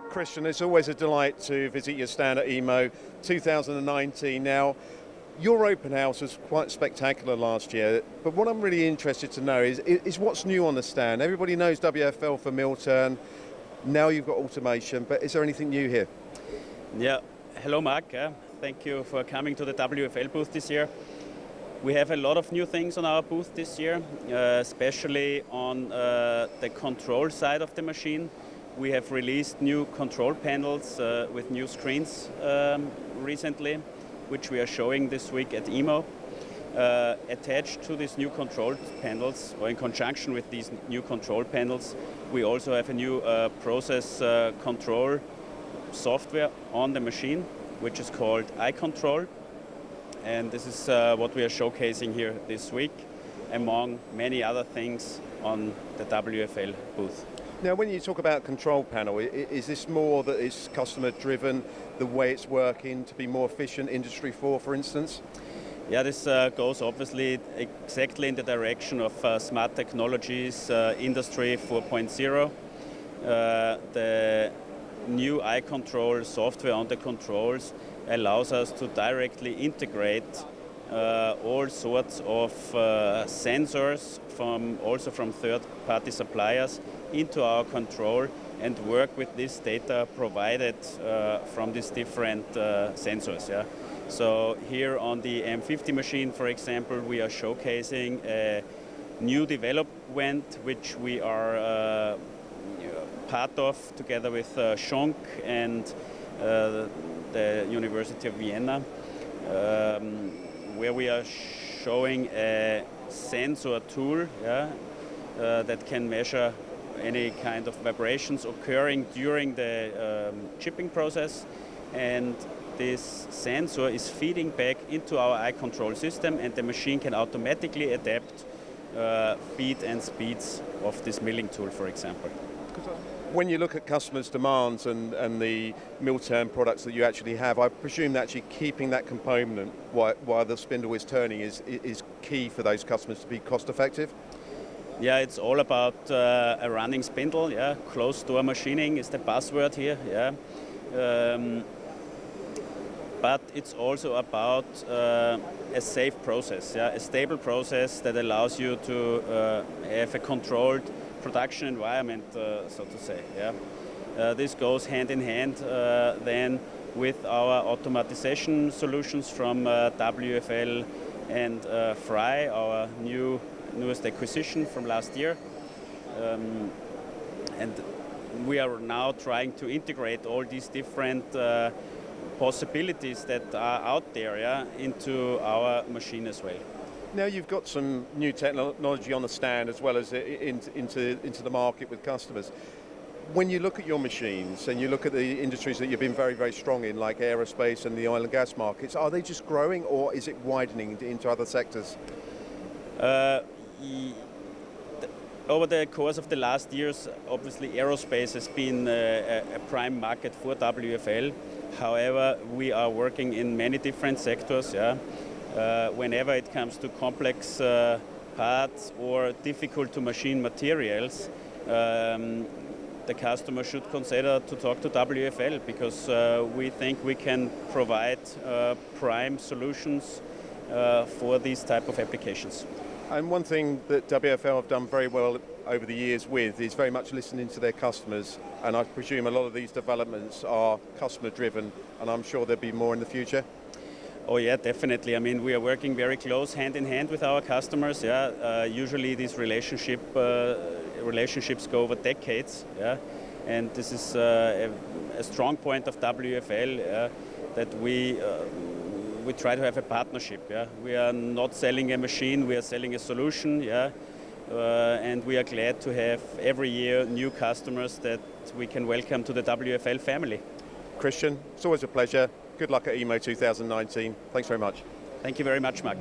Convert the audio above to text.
Christian, it's always a delight to visit your stand at EMO 2019. Now, your open house was quite spectacular last year, but what I'm really interested to know is what's new on the stand. Everybody knows WFL for MILLTURN. Now you've got automation, but is there anything new here? Yeah, hello Mark. Thank you for coming to the WFL booth this year. We have a lot of new things on our booth this year, especially on the control side of the machine. We have released new control panels with new screens recently, which we are showing this week at EMO. Attached to these new control panels, or in conjunction with these new control panels, we also have a new process control software on the machine, which is called iControl. And this is what we are showcasing here this week, among many other things on the WFL booth. Now, when you talk about control panel, is this more that it's customer driven, the way it's working to be more efficient, Industry 4, for instance? Yeah, this goes obviously exactly in the direction of smart technologies, Industry 4.0. The new iControl software on the controls allows us to directly integrate all sorts of sensors also from third-party suppliers into our control and work with this data provided from these different sensors. Yeah? So here on the M50 machine, for example, we are showcasing a new development which we are part of together with Schonk and the University of Vienna, where we are showing a sensor tool that can measure any kind of vibrations occurring during the chipping process, and this sensor is feeding back into our iControl system, and the machine can automatically adapt feed and speeds of this milling tool, for example. When you look at customers' demands and the MILLTURN products that you actually have, I presume that actually keeping that component while the spindle is turning is key for those customers to be cost effective? Yeah, it's all about a running spindle. Yeah, closed door machining is the buzzword here. Yeah, but it's also about a safe process. Yeah, a stable process that allows you to have a controlled production environment, so to say. Yeah, this goes hand in hand then with our automatization solutions from WFL and Fry, our newest acquisition from last year, and we are now trying to integrate all these different possibilities that are out there into our machine as well. Now you've got some new technology on the stand as well as into the market with customers. When you look at your machines and you look at the industries that you've been very, very strong in, like aerospace and the oil and gas markets, are they just growing or is it widening into other sectors? Over the course of the last years, obviously aerospace has been a prime market for WFL. However, we are working in many different sectors. Yeah. Whenever it comes to complex parts or difficult to machine materials, the customer should consider to talk to WFL because we think we can provide prime solutions for these type of applications. And one thing that WFL have done very well over the years with is very much listening to their customers, and I presume a lot of these developments are customer driven, and I'm sure there'll be more in the future. Oh yeah, definitely. I mean, we are working very close, hand in hand with our customers. Yeah, usually these relationships go over decades. Yeah, and this is a strong point of WFL that we try to have a partnership. Yeah, we are not selling a machine; we are selling a solution. Yeah, and we are glad to have every year new customers that we can welcome to the WFL family. Christian, it's always a pleasure. Good luck at EMO 2019. Thanks very much. Thank you very much, Mark.